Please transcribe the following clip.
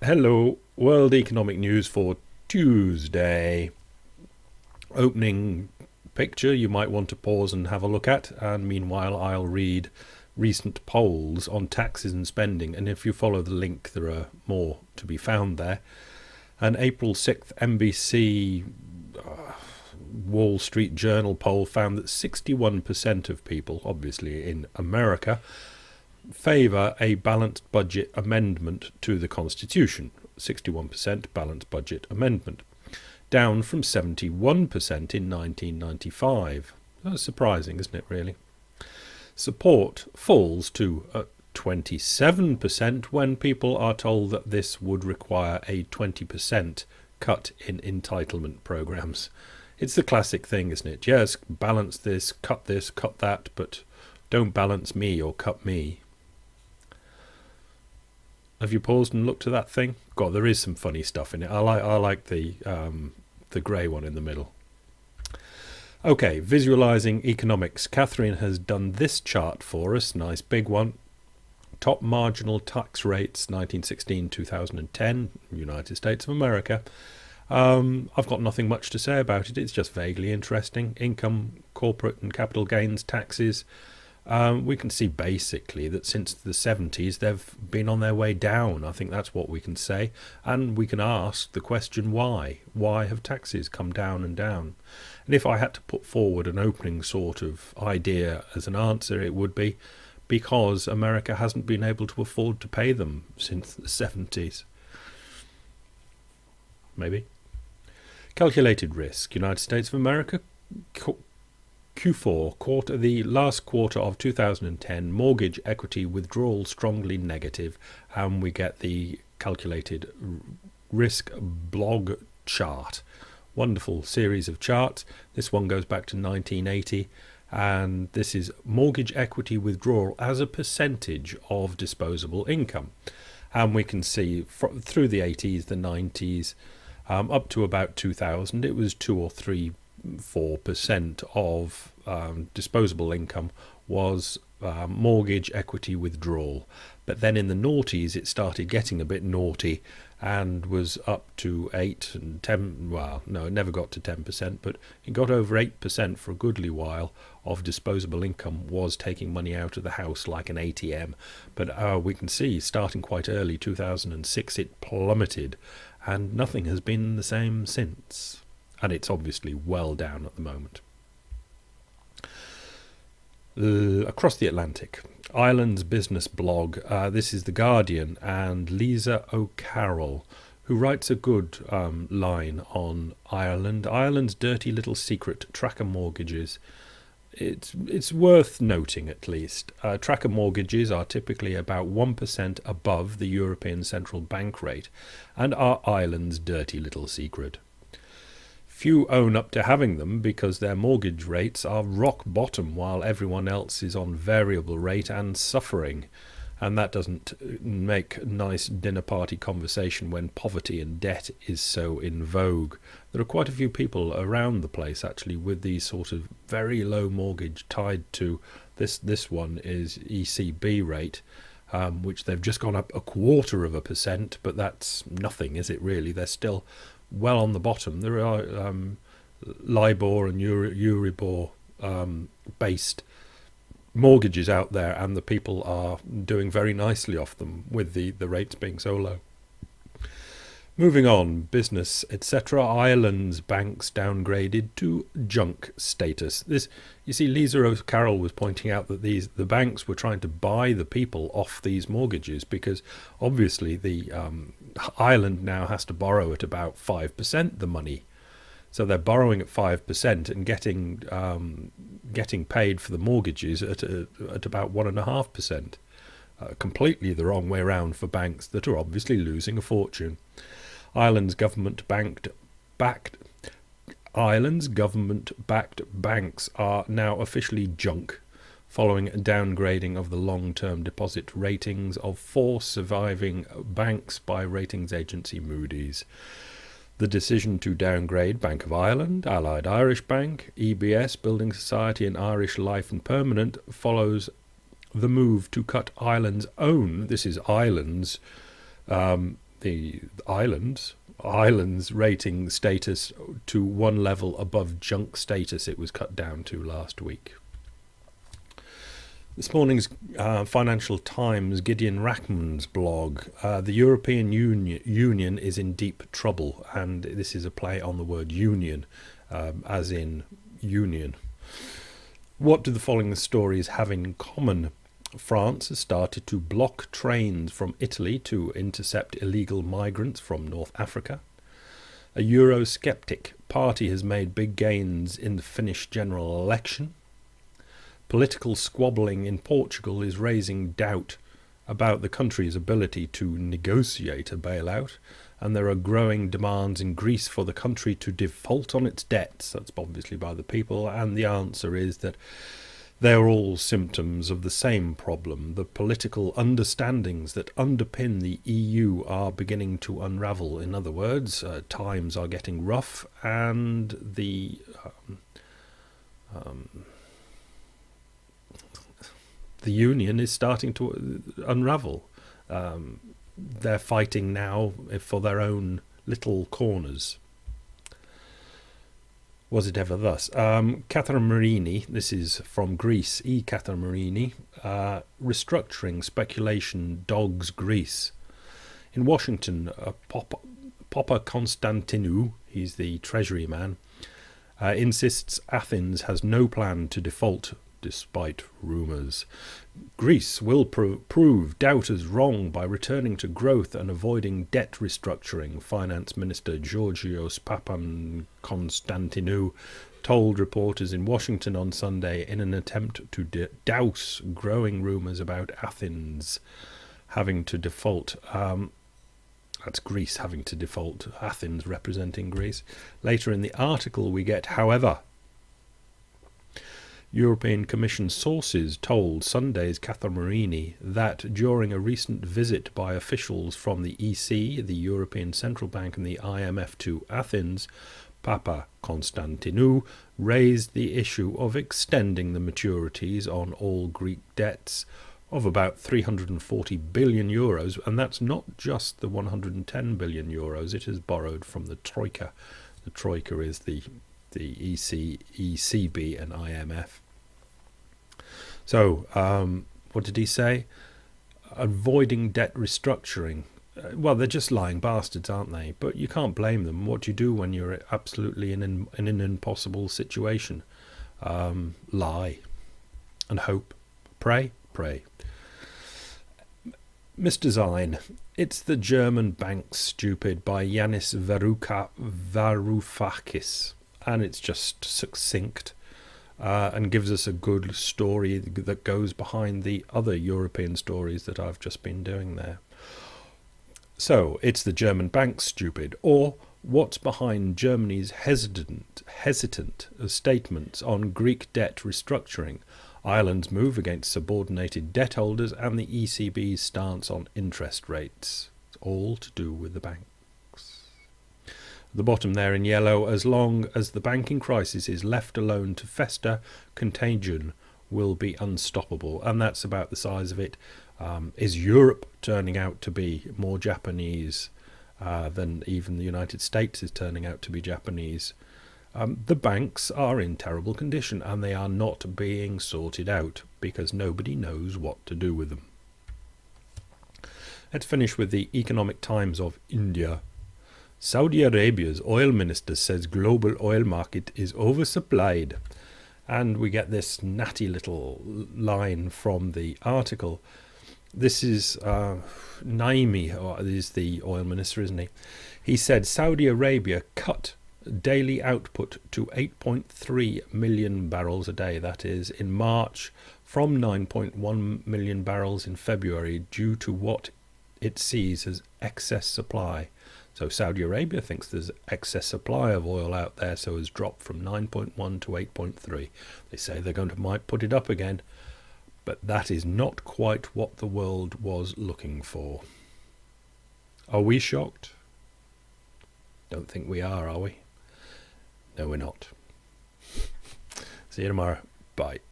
Hello, World Economic News for Tuesday. Opening picture you might want to pause and have a look at, and meanwhile I'll read recent polls on taxes and spending, and if you follow the link there are more to be found there. An April 6th NBC Wall Street Journal poll found that 61% of people, obviously in America, favour a balanced budget amendment to the Constitution. 61% balanced budget amendment, down from 71% in 1995. That's surprising, isn't it, really? Support falls to 27% when people are told that this would require a 20% cut in entitlement programs. It's the classic thing, isn't it? Yes, balance this, cut that, but don't balance me or cut me. Have you paused and looked at that thing? God, there is some funny stuff in it. I like the grey one in the middle. Okay, visualizing economics. Catherine has done this chart for us. Nice big one. Top marginal tax rates 1916-2010, United States of America. I've got nothing much to say about it. It's just vaguely interesting. Income, corporate and capital gains taxes. We can see basically that since the 70s they've been on their way down. I think that's what we can say. And we can ask the question why? Why have taxes come down and down? And if I had to put forward an opening sort of idea as an answer, it would be because America hasn't been able to afford to pay them since the 70s. Maybe. Calculated risk. United States of America, Q4, the last quarter of 2010, mortgage equity withdrawal strongly negative, and we get the calculated risk blog chart. Wonderful series of charts. This one goes back to 1980, and this is mortgage equity withdrawal as a percentage of disposable income. And we can see through the 80s, the 90s, up to about 2000, it was 2 or 3 4% of disposable income was mortgage equity withdrawal. But then in the noughties it started getting a bit naughty and was up to 8 and 10. Well, no, it never got to 10%, but it got over 8% for a goodly while of disposable income was taking money out of the house like an ATM. But we can see starting quite early, 2006, it plummeted, and nothing has been the same since. And it's obviously well down at the moment. Across the Atlantic, Ireland's business blog. This is The Guardian, and Lisa O'Carroll, who writes a good line on Ireland. Ireland's dirty little secret, tracker mortgages. It's worth noting, at least. Tracker mortgages are typically about 1% above the European Central Bank rate and are Ireland's dirty little secret. Few own up to having them because their mortgage rates are rock bottom while everyone else is on variable rate and suffering. And that doesn't make nice dinner party conversation when poverty and debt is so in vogue. There are quite a few people around the place actually with these sort of very low mortgage tied to this one is ECB rate, which they've just gone up 0.25%, but that's nothing, is it really? They're still well on the bottom. There are LIBOR and Euribor based mortgages out there, and the people are doing very nicely off them with the rates being so low. Moving on, business, etc. Ireland's banks downgraded to junk status. This, you see, Lisa O'Carroll was pointing out that the banks were trying to buy the people off these mortgages because obviously the Ireland now has to borrow at about 5% the money. So they're borrowing at 5% and getting paid for the mortgages at about 1.5%. Completely the wrong way around for banks that are obviously losing a fortune. Ireland's government-backed banks are now officially junk, following a downgrading of the long-term deposit ratings of 4 surviving banks by ratings agency Moody's. The decision to downgrade Bank of Ireland, Allied Irish Bank, EBS, Building Society and Irish Life and Permanent follows the move to cut Ireland's own, this is Ireland's, the islands rating status to one level above junk status it was cut down to last week. This morning's Financial Times, Gideon Rachman's blog, the European Union is in deep trouble, and this is a play on the word union, as in union. What do the following stories have in common? France has started to block trains from Italy to intercept illegal migrants from North Africa. A Eurosceptic party has made big gains in the Finnish general election. Political squabbling in Portugal is raising doubt about the country's ability to negotiate a bailout, and there are growing demands in Greece for the country to default on its debts. That's obviously by the people, and the answer is that they're all symptoms of the same problem. The political understandings that underpin the EU are beginning to unravel. In other words, times are getting rough, and the union is starting to unravel. They're fighting now for their own little corners. Was it ever thus? Catherine Marini, this is from Greece, Catherine Marini, restructuring speculation dogs Greece. In Washington, Papa Constantinou, he's the treasury man, insists Athens has no plan to default despite rumours. Greece will prove doubters wrong by returning to growth and avoiding debt restructuring, Finance Minister Georgios Papakonstantinou told reporters in Washington on Sunday in an attempt to douse growing rumours about Athens having to default. That's Greece having to default, Athens representing Greece. Later in the article we get, however, European Commission sources told Sunday's Catherine Marini that during a recent visit by officials from the EC, the European Central Bank, and the IMF to Athens, Papa Constantinou raised the issue of extending the maturities on all Greek debts of about 340 billion euros, and that's not just the 110 billion euros it has borrowed from the Troika. The Troika is the EC, ECB and IMF. So, what did he say? Avoiding debt restructuring. Well, they're just lying bastards, aren't they? But you can't blame them. What do you do when you're absolutely in an impossible situation? Lie and hope. Pray. Mr. Zine, it's the German bank stupid by Yanis Varoufakis. And it's just succinct and gives us a good story that goes behind the other European stories that I've just been doing there. So, it's the German bank stupid, or what's behind Germany's hesitant statements on Greek debt restructuring, Ireland's move against subordinated debt holders, and the ECB's stance on interest rates. It's all to do with the bank. The bottom there in yellow, as long as the banking crisis is left alone to fester, contagion will be unstoppable. And that's about the size of it. Is Europe turning out to be more Japanese than even the United States is turning out to be Japanese? The banks are in terrible condition, and they are not being sorted out because nobody knows what to do with them. Let's finish with the Economic Times of India. Saudi Arabia's oil minister says global oil market is oversupplied. And we get this natty little line from the article. This is Naimi, or is the oil minister, isn't he? He said Saudi Arabia cut daily output to 8.3 million barrels a day, that is, in March, from 9.1 million barrels in February, due to what it sees as excess supply. So Saudi Arabia thinks there's excess supply of oil out there, so has dropped from 9.1 to 8.3. They say they're going to might put it up again, but that is not quite what the world was looking for. Are we shocked? Don't think we are we? No, we're not. See you tomorrow. Bye.